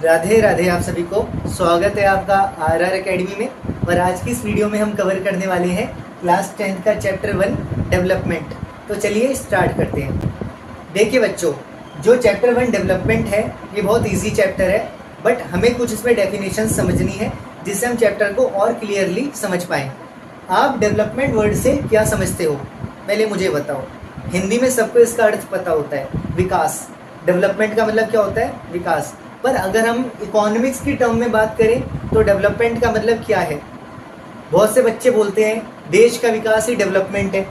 राधे राधे आप सभी को। स्वागत है आपका आरआर एकेडमी में। और आज की इस वीडियो में हम कवर करने वाले हैं क्लास 10th का चैप्टर 1 डेवलपमेंट। तो चलिए स्टार्ट करते हैं। देखिए बच्चों, जो चैप्टर 1 डेवलपमेंट है ये बहुत इजी चैप्टर है, बट हमें कुछ इसमें डेफिनेशन समझनी है जिससे हम चैप्टर को और क्लियरली समझ पाएँ। आप डेवलपमेंट वर्ड से क्या समझते हो, पहले मुझे बताओ। हिंदी में सबको इसका अर्थ पता होता है, विकास। डेवलपमेंट का मतलब क्या होता है? विकास। पर अगर हम इकोनॉमिक्स की टर्म में बात करें तो डेवलपमेंट का मतलब क्या है? बहुत से बच्चे बोलते हैं देश का विकास ही डेवलपमेंट है,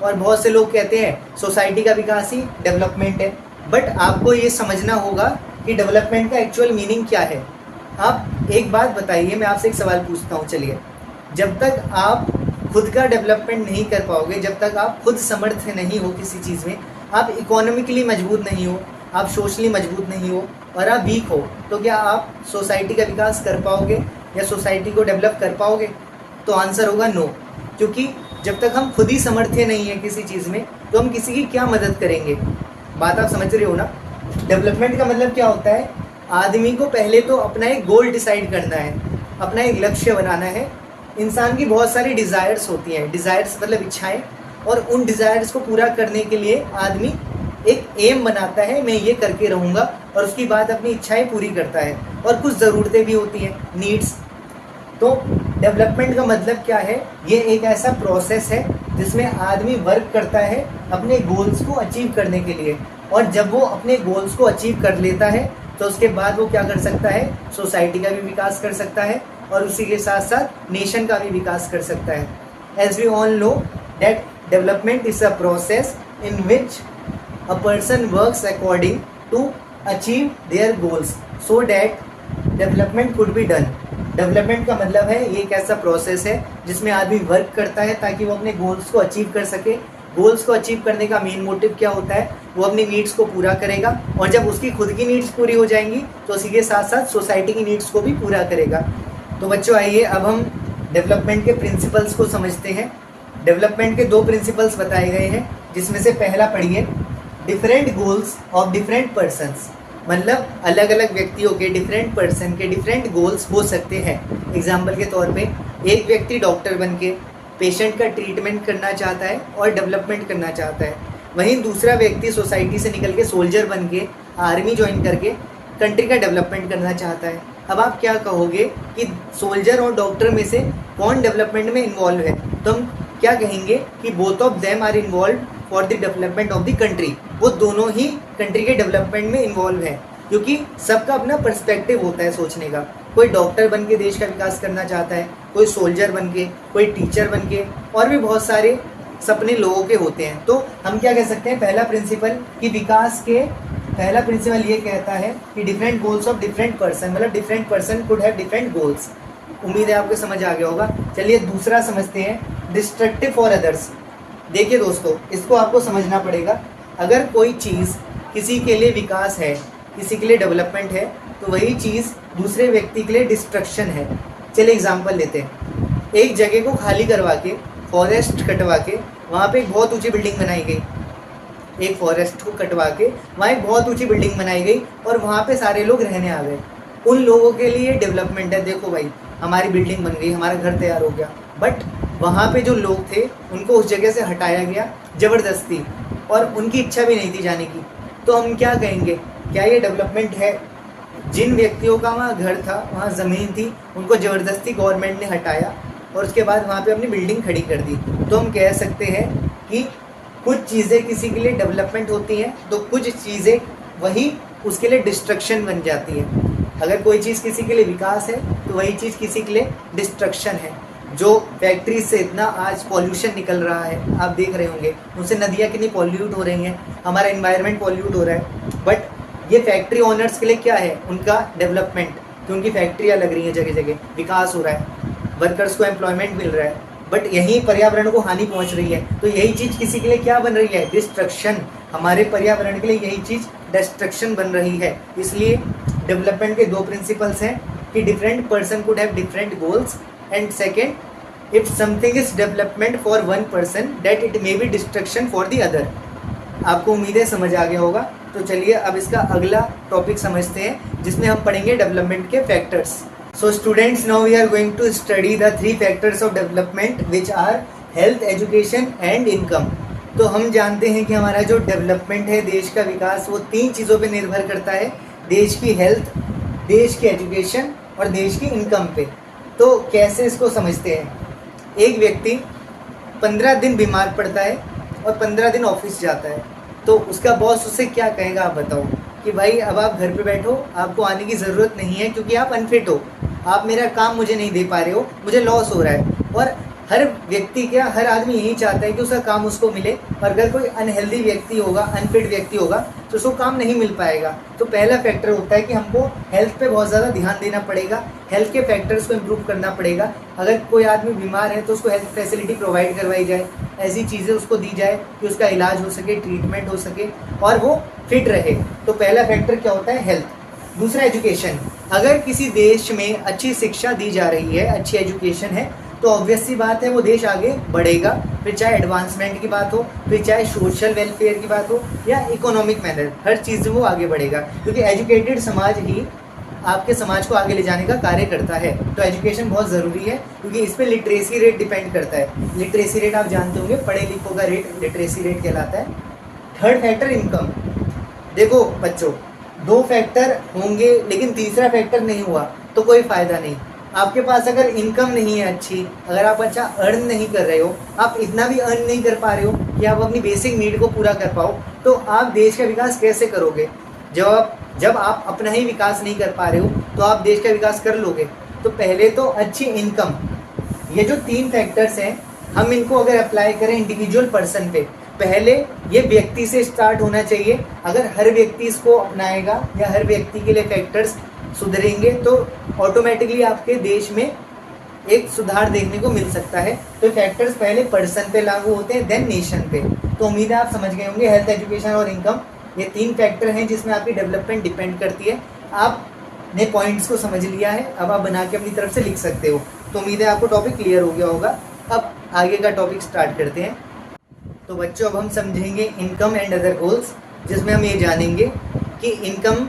और बहुत से लोग कहते हैं सोसाइटी का विकास ही डेवलपमेंट है। बट आपको ये समझना होगा कि डेवलपमेंट का एक्चुअल मीनिंग क्या है। आप एक बात बताइए, मैं आपसे एक सवाल पूछता हूँ। चलिए, जब तक आप खुद का डेवलपमेंट नहीं कर पाओगे, जब तक आप खुद समर्थ नहीं हो किसी चीज़ में, आप इकोनॉमिकली मजबूत नहीं हो, आप सोशली मजबूत नहीं हो और आप वीक हो, तो क्या आप सोसाइटी का विकास कर पाओगे या सोसाइटी को डेवलप कर पाओगे? तो आंसर होगा नो। क्योंकि जब तक हम खुद ही समर्थ्य नहीं है किसी चीज़ में, तो हम किसी की क्या मदद करेंगे? बात आप समझ रहे हो ना। डेवलपमेंट का मतलब क्या होता है? आदमी को पहले तो अपना एक गोल डिसाइड करना है, अपना एक लक्ष्य बनाना है। इंसान की बहुत सारी डिज़ायर्स होती हैं, डिज़ायर्स मतलब इच्छाएं, और उन डिज़ायर्स को पूरा करने के लिए आदमी एक एम बनाता है, मैं ये करके रहूँगा, और उसकी बाद अपनी इच्छाएं पूरी करता है। और कुछ ज़रूरतें भी होती हैं, नीड्स। तो डेवलपमेंट का मतलब क्या है? ये एक ऐसा प्रोसेस है जिसमें आदमी वर्क करता है अपने गोल्स को अचीव करने के लिए, और जब वो अपने गोल्स को अचीव कर लेता है तो उसके बाद वो क्या कर सकता है? सोसाइटी का भी विकास कर सकता है, और उसी के साथ साथ नेशन का भी विकास कर सकता है। As we all know that development is a process in which a person works according to achieve their goals so that development could be done। Development का मतलब है ये एक ऐसा प्रोसेस है जिसमें आदमी वर्क करता है ताकि वो अपने गोल्स को अचीव कर सके। गोल्स को अचीव करने का मेन मोटिव क्या होता है? वो अपनी नीड्स को पूरा करेगा, और जब उसकी खुद की नीड्स पूरी हो जाएंगी तो उसी के साथ साथ सोसाइटी की नीड्स को भी पूरा करेगा। तो बच्चों, आइए अब हम डेवलपमेंट के प्रिंसिपल्स को समझते हैं। डेवलपमेंट के 2 प्रिंसिपल्स बताए गए हैं, जिसमें से पहला पढ़िए, different goals of different persons. मतलब अलग अलग व्यक्तियों के, डिफरेंट पर्सन के डिफरेंट गोल्स हो सकते हैं। एग्जाम्पल के तौर पे एक व्यक्ति डॉक्टर बन के पेशेंट का ट्रीटमेंट करना चाहता है और डेवलपमेंट करना चाहता है। वहीं दूसरा व्यक्ति सोसाइटी से निकल के सोल्जर बन के आर्मी ज्वाइन करके कंट्री का डेवलपमेंट करना चाहता है। अब आप क्या कहोगे कि सोल्जर और डॉक्टर में से कौन डेवलपमेंट में इन्वॉल्व है? तो हम क्या कहेंगे कि both of them are involve for the development of the country. वो दोनों ही कंट्री के डेवलपमेंट में इन्वॉल्व है, क्योंकि सबका अपना पर्सपेक्टिव होता है सोचने का। कोई डॉक्टर बन के देश का विकास करना चाहता है, कोई सोल्जर बन के, कोई टीचर बन के, और भी बहुत सारे सपने लोगों के होते हैं। तो हम क्या कह सकते हैं? पहला प्रिंसिपल कि विकास के पहला प्रिंसिपल ये कहता है कि different goals of different person, मतलब different person could have different goals. उम्मीद है आपको समझ आ गया होगा। चलिए दूसरा समझते हैं, डिस्ट्रक्टिव फॉर अदर्स। देखिए दोस्तों, इसको आपको समझना पड़ेगा। अगर कोई चीज़ किसी के लिए विकास है, किसी के लिए डेवलपमेंट है, तो वही चीज़ दूसरे व्यक्ति के लिए डिस्ट्रक्शन है। चलिए एग्जांपल लेते हैं। एक जगह को खाली करवा के, फॉरेस्ट कटवा के, वहाँ पे एक बहुत ऊंची बिल्डिंग बनाई गई। एक फॉरेस्ट को कटवा के वहाँ एक बहुत ऊंची बिल्डिंग बनाई गई, और वहाँ पे सारे लोग रहने आ गए। उन लोगों के लिए डेवलपमेंट है, देखो भाई हमारी बिल्डिंग बन गई, हमारा घर तैयार हो गया। बट वहाँ पे जो लोग थे उनको उस जगह से हटाया गया ज़बरदस्ती, और उनकी इच्छा भी नहीं थी जाने की। तो हम क्या कहेंगे? क्या ये डेवलपमेंट है? जिन व्यक्तियों का वहाँ घर था, वहाँ ज़मीन थी, उनको ज़बरदस्ती गवर्नमेंट ने हटाया और उसके बाद वहाँ पे अपनी बिल्डिंग खड़ी कर दी। तो हम कह सकते हैं कि कुछ चीज़ें किसी के लिए डेवलपमेंट होती हैं, तो कुछ चीज़ें वही उसके लिए डिस्ट्रक्शन बन जाती है। अगर कोई चीज़ किसी के लिए विकास है तो वही चीज़ किसी के लिए डिस्ट्रक्शन है। जो फैक्ट्री से इतना आज पॉल्यूशन निकल रहा है, आप देख रहे होंगे, उनसे नदियाँ कितनी पॉल्यूट हो रही हैं, हमारा एनवायरनमेंट पॉल्यूट हो रहा है। बट ये फैक्ट्री ओनर्स के लिए क्या है? उनका डेवलपमेंट, कि उनकी फैक्ट्रियाँ लग रही हैं, जगह जगह विकास हो रहा है, वर्कर्स को एम्प्लॉयमेंट मिल रहा है। बट यही पर्यावरण को हानि पहुँच रही है, तो यही चीज़ किसी के लिए क्या बन रही है? डिस्ट्रक्शन। हमारे पर्यावरण के लिए यही चीज़ डिस्ट्रक्शन बन रही है। इसलिए डेवलपमेंट के 2 प्रिंसिपल्स हैं कि different person could have different goals, and second, if something is development for one person that it may be destruction for the other। आपको उम्मीद है समझ आ गया होगा। तो चलिए अब इसका अगला टॉपिक समझते हैं, जिसमें हम पढ़ेंगे डेवलपमेंट के factors. So students, now we are going to study the 3 factors of development which are health, education and income. तो हम जानते हैं कि हमारा जो डेवलपमेंट है, देश का विकास, वो 3 चीज़ों पे निर्भर करता है, देश की हेल्थ, देश की एजुकेशन और देश की इनकम पे। तो कैसे इसको समझते हैं? एक व्यक्ति 15 दिन बीमार पड़ता है और 15 दिन ऑफिस जाता है, तो उसका बॉस उससे क्या कहेगा आप बताओ? कि भाई अब आप घर पे बैठो, आपको आने की ज़रूरत नहीं है क्योंकि आप अनफिट हो, आप मेरा काम मुझे नहीं दे पा रहे हो, मुझे लॉस हो रहा है। और हर व्यक्ति क्या, हर आदमी यही चाहता है कि उसका काम उसको मिले, और अगर कोई अनहेल्दी व्यक्ति होगा, अनफिट व्यक्ति होगा, तो उसको काम नहीं मिल पाएगा। तो पहला फैक्टर होता है कि हमको हेल्थ पे बहुत ज़्यादा ध्यान देना पड़ेगा, हेल्थ के फैक्टर्स को इम्प्रूव करना पड़ेगा। अगर कोई आदमी बीमार है तो उसको हेल्थ फैसिलिटी प्रोवाइड करवाई जाए, ऐसी चीज़ें उसको दी जाए कि उसका इलाज हो सके, ट्रीटमेंट हो सके और वो फिट रहे। तो पहला फैक्टर क्या होता है? हेल्थ। दूसरा एजुकेशन। अगर किसी देश में अच्छी शिक्षा दी जा रही है, अच्छी एजुकेशन है, तो ऑब्वियस सी बात है वो देश आगे बढ़ेगा। फिर चाहे एडवांसमेंट की बात हो, फिर चाहे सोशल वेलफेयर की बात हो या इकोनॉमिक मैनर, हर चीज़ में वो आगे बढ़ेगा, क्योंकि एजुकेटेड समाज ही आपके समाज को आगे ले जाने का कार्य करता है। तो एजुकेशन बहुत ज़रूरी है, क्योंकि इस पर लिटरेसी रेट डिपेंड करता है। लिटरेसी रेट आप जानते होंगे, पढ़े लिखों का रेट लिटरेसी रेट कहलाता है। Third factor income. देखो बच्चों, 2 फैक्टर होंगे लेकिन तीसरा फैक्टर नहीं हुआ तो कोई फ़ायदा नहीं। आपके पास अगर इनकम नहीं है अच्छी, अगर आप अच्छा अर्न नहीं कर रहे हो, आप इतना भी अर्न नहीं कर पा रहे हो कि आप अपनी बेसिक नीड को पूरा कर पाओ, तो आप देश का विकास कैसे करोगे? जब आप अपना ही विकास नहीं कर पा रहे हो तो आप देश का विकास कर लोगे? तो पहले तो अच्छी इनकम। ये जो 3 फैक्टर्स हैं, हम इनको अगर अप्लाई करें इंडिविजुअल पर्सन पे, पहले ये व्यक्ति से स्टार्ट होना चाहिए। अगर हर व्यक्ति इसको अपनाएगा या हर व्यक्ति के लिए फैक्टर्स सुधरेंगे तो ऑटोमेटिकली आपके देश में एक सुधार देखने को मिल सकता है। तो फैक्टर्स पहले पर्सन पे लागू होते हैं, देन नेशन पे। तो उम्मीद है आप समझ गए होंगे, हेल्थ, एजुकेशन और इनकम, ये 3 फैक्टर हैं जिसमें आपकी डेवलपमेंट डिपेंड करती है। आपने पॉइंट्स को समझ लिया है, अब आप बना के अपनी तरफ से लिख सकते हो। तो उम्मीद है आपको टॉपिक क्लियर हो गया होगा। अब आगे का टॉपिक स्टार्ट करते हैं। तो बच्चों, अब हम समझेंगे इनकम एंड अदर गोल्स, जिसमें हम ये जानेंगे कि इनकम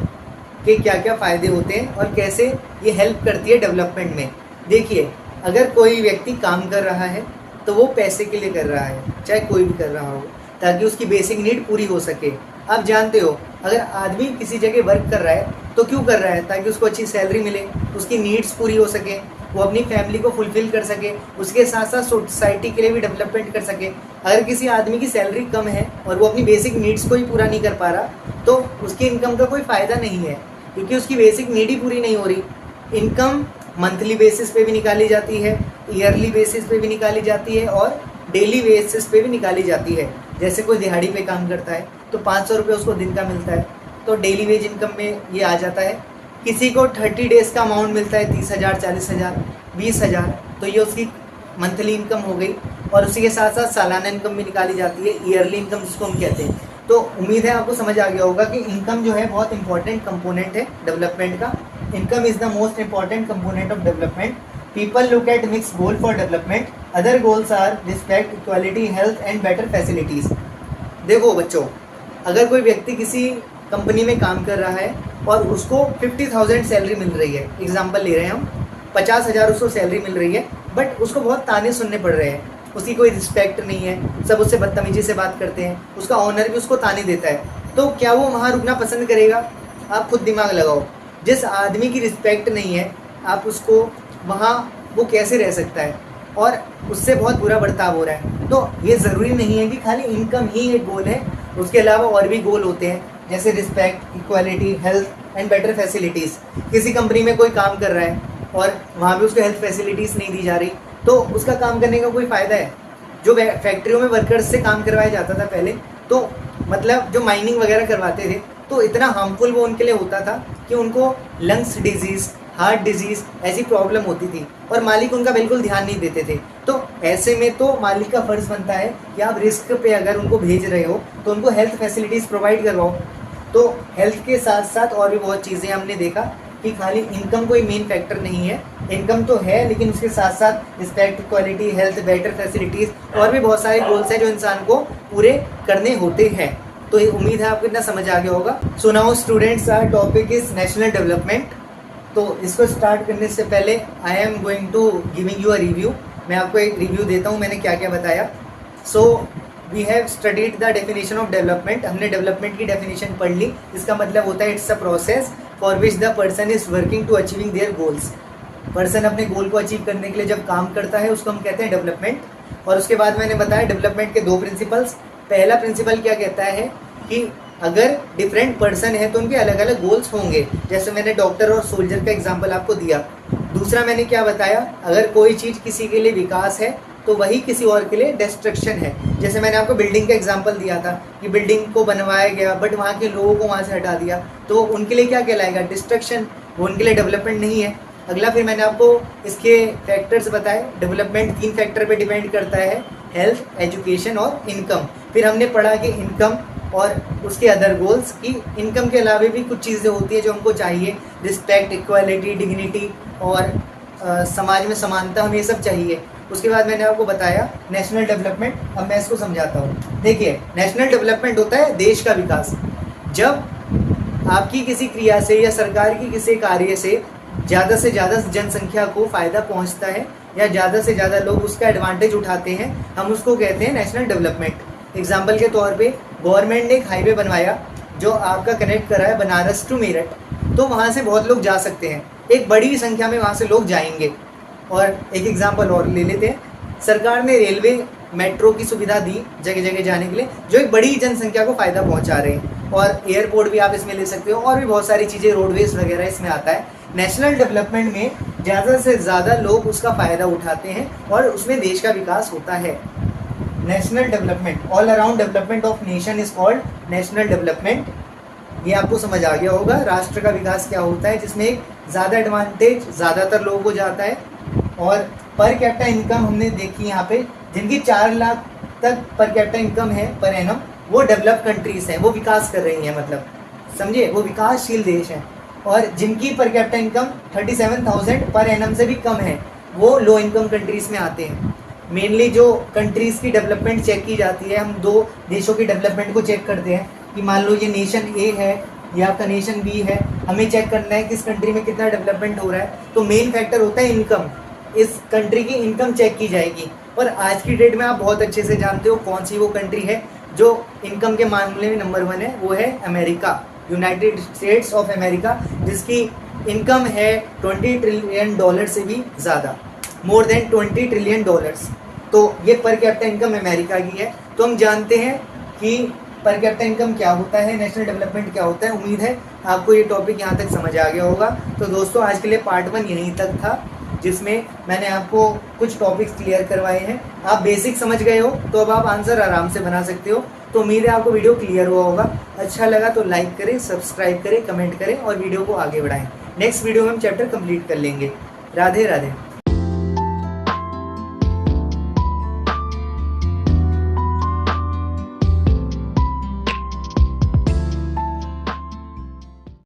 के क्या क्या फ़ायदे होते हैं और कैसे ये हेल्प करती है डेवलपमेंट में। देखिए, अगर कोई व्यक्ति काम कर रहा है तो वो पैसे के लिए कर रहा है, चाहे कोई भी कर रहा हो, ताकि उसकी बेसिक नीड पूरी हो सके। आप जानते हो, अगर आदमी किसी जगह वर्क कर रहा है तो क्यों कर रहा है? ताकि उसको अच्छी सैलरी मिले, उसकी नीड्स पूरी हो सके, वो अपनी फैमिली को फुलफिल कर सके, उसके साथ साथ सोसाइटी के लिए भी डेवलपमेंट कर सके। अगर किसी आदमी की सैलरी कम है और वो अपनी बेसिक नीड्स को ही पूरा नहीं कर पा रहा, तो उसकी इनकम का कोई फ़ायदा नहीं है, क्योंकि उसकी बेसिक नीड ही पूरी नहीं हो रही। इनकम मंथली बेसिस पे भी निकाली जाती है, ईयरली बेसिस पे भी निकाली जाती है और डेली बेसिस पे भी निकाली जाती है। जैसे कोई दिहाड़ी पे काम करता है तो 500 रुपये उसको दिन का मिलता है, तो डेली वेज इनकम में ये आ जाता है। किसी को 30 डेज़ का अमाउंट मिलता है, 30,000, 40,000, 20,000, तो ये उसकी मंथली इनकम हो गई। और उसी के साथ साथ सालाना इनकम भी निकाली जाती है, ईयरली इनकम जिसको हम कहते हैं। तो उम्मीद है आपको समझ आ गया होगा कि इनकम जो है बहुत इंपॉर्टेंट कंपोनेंट है डेवलपमेंट का। Income is the most important component of development. People look at mix goal for development. Other goals are respect, equality, health and better facilities. देखो बच्चों, अगर कोई व्यक्ति किसी कंपनी में काम कर रहा है और उसको 50,000 सैलरी मिल रही है, एग्जाम्पल ले रहे हैं हम, 50,000 उसको सैलरी मिल रही है, बट उसको बहुत ताने सुनने पड़ रहे हैं, उसकी कोई रिस्पेक्ट नहीं है, सब उससे बदतमीजी से बात करते हैं, उसका ऑनर भी उसको ताने देता है, तो क्या वो वहाँ रुकना पसंद करेगा? आप खुद दिमाग लगाओ। जिस आदमी की रिस्पेक्ट नहीं है, आप उसको वहाँ, वो कैसे रह सकता है? और उससे बहुत बुरा बर्ताव हो रहा है। तो ये ज़रूरी नहीं है कि खाली इनकम ही एक गोल है, उसके अलावा और भी गोल होते हैं, जैसे respect, equality, health and better facilities. किसी कंपनी में कोई काम कर रहा है और वहाँ भी उसको हेल्थ फैसिलिटीज़ नहीं दी जा रही, तो उसका काम करने का कोई फ़ायदा है? जो फैक्ट्रियों में वर्कर्स से काम करवाया जाता था पहले, तो मतलब जो माइनिंग वगैरह करवाते थे, तो इतना हार्मफुल वो उनके लिए होता था कि उनको लंग्स डिजीज़, हार्ट डिजीज़ ऐसी प्रॉब्लम होती थी और मालिक उनका बिल्कुल ध्यान नहीं देते थे। तो ऐसे में तो मालिक का फ़र्ज़ बनता है कि आप रिस्क पे अगर उनको भेज रहे हो तो उनको हेल्थ फैसिलिटीज़ प्रोवाइड करवाओ। तो हेल्थ के साथ साथ और भी बहुत चीज़ें हमने देखा कि खाली इनकम कोई मेन फैक्टर नहीं है। इनकम तो है, लेकिन उसके साथ साथ respect, quality, health, better facilities और भी बहुत सारे गोल्स हैं जो इंसान को पूरे करने होते हैं। तो ये उम्मीद है आपको इतना समझ आ गया होगा। So now students, our topic is national development. तो इसको स्टार्ट करने से पहले I am going to giving you a review. मैं आपको एक रिव्यू देता हूँ मैंने क्या क्या बताया। So we have studied the definition of development. हमने डेवलपमेंट की डेफिनेशन पढ़ ली। इसका मतलब होता है it's a process for which the person is working to achieving their goals. Person अपने गोल को अचीव करने के लिए जब काम करता है उसको हम कहते हैं डेवलपमेंट। और उसके बाद मैंने बताया डेवलपमेंट के दो प्रिंसिपल्स। पहला प्रिंसिपल क्या कहता है कि अगर डिफरेंट पर्सन है तो उनके अलग अलग गोल्स होंगे, जैसे मैंने डॉक्टर और सोल्जर का एग्जांपल आपको दिया। दूसरा मैंने क्या बताया, अगर कोई चीज़ किसी के लिए विकास है तो वही किसी और के लिए डिस्ट्रक्शन है। जैसे मैंने आपको बिल्डिंग का एग्जांपल दिया था कि बिल्डिंग को बनवाया गया बट वहाँ के लोगों को वहाँ से हटा दिया, तो उनके लिए क्या कहलाएगा, डिस्ट्रक्शन। वो उनके लिए डेवलपमेंट नहीं है। अगला फिर मैंने आपको इसके फैक्टर्स बताए। डेवलपमेंट 3 फैक्टर पे डिपेंड करता है, हेल्थ, एजुकेशन और इनकम। फिर हमने पढ़ा कि इनकम और उसके अदर गोल्स, की इनकम के अलावा भी कुछ चीज़ें होती है जो हमको चाहिए, रिस्पेक्ट, इक्वालिटी, डिग्निटी और समाज में समानता, हमें ये सब चाहिए। उसके बाद मैंने आपको बताया नेशनल डेवलपमेंट। अब मैं इसको समझाता हूँ। देखिए, नेशनल डेवलपमेंट होता है देश का विकास। जब आपकी किसी क्रिया से या सरकार की किसी कार्य से ज़्यादा जनसंख्या को फ़ायदा पहुँचता है या ज़्यादा से ज़्यादा लोग उसका एडवांटेज उठाते हैं, हम उसको कहते हैं नेशनल डेवलपमेंट। एग्जाम्पल के तौर पे गवर्नमेंट ने एक हाईवे बनवाया जो आपका कनेक्ट करा है बनारस टू मेरठ, तो वहाँ से बहुत लोग जा सकते हैं, एक बड़ी संख्या में वहाँ से लोग जाएंगे। और एक एग्जाम्पल और ले लेते हैं, सरकार ने रेलवे मेट्रो की सुविधा दी जगह जगह जाने के लिए, जो एक बड़ी जनसंख्या को फ़ायदा पहुँचा रहे हैं। और एयरपोर्ट भी आप इसमें ले सकते हो, और भी बहुत सारी चीज़ें, रोडवेज वगैरह इसमें आता है। नेशनल डेवलपमेंट में ज़्यादा से ज़्यादा लोग उसका फ़ायदा उठाते हैं और उसमें देश का विकास होता है। National development, all around development of nation is called national development. ये आपको समझ आ गया होगा। राष्ट्र का विकास क्या होता है, जिसमें एक ज़्यादा एडवांटेज ज़्यादातर लोगों को जाता है। और पर कैपिटा इनकम हमने देखी यहाँ पे, जिनकी 4 लाख तक पर कैपिटा इनकम है पर एनम, वो डेवलप कंट्रीज हैं, वो विकास कर रही हैं, मतलब समझिए, वो विकासशील देश हैं। और जिनकी per capita income 37,000 per annum से भी कम है, वो लो इनकम कंट्रीज़ में आते हैं। मेनली जो कंट्रीज़ की डेवलपमेंट चेक की जाती है, हम 2 देशों की डेवलपमेंट को चेक करते हैं कि मान लो ये नेशन ए है, ये आपका नेशन बी है, हमें चेक करना है किस कंट्री में कितना डेवलपमेंट हो रहा है। तो मेन फैक्टर होता है इनकम, इस कंट्री की इनकम चेक की जाएगी। और आज की डेट में आप बहुत अच्छे से जानते हो कौन सी वो कंट्री है जो इनकम के मामले में नंबर 1 है, वो है America, United states of America, जिसकी इनकम है $20 ट्रिलियन से भी ज़्यादा, मोर देन $20 ट्रिलियन। तो ये पर कैपिटा इनकम अमेरिका की है। तो हम जानते हैं कि पर कैपिटा इनकम क्या होता है, नेशनल डेवलपमेंट क्या होता है। उम्मीद है आपको ये टॉपिक यहाँ तक समझ आ गया होगा। तो दोस्तों, आज के लिए पार्ट 1 यहीं तक था, जिसमें मैंने आपको कुछ टॉपिक्स क्लियर करवाए हैं। आप बेसिक समझ गए हो तो अब आप आंसर आराम से बना सकते हो। तो उम्मीद है आपको वीडियो क्लियर हुआ होगा। अच्छा लगा तो लाइक करें, सब्सक्राइब करें, कमेंट करें और वीडियो को आगे बढ़ाएं। नेक्स्ट वीडियो में हम चैप्टर कंप्लीट कर लेंगे। राधे राधे।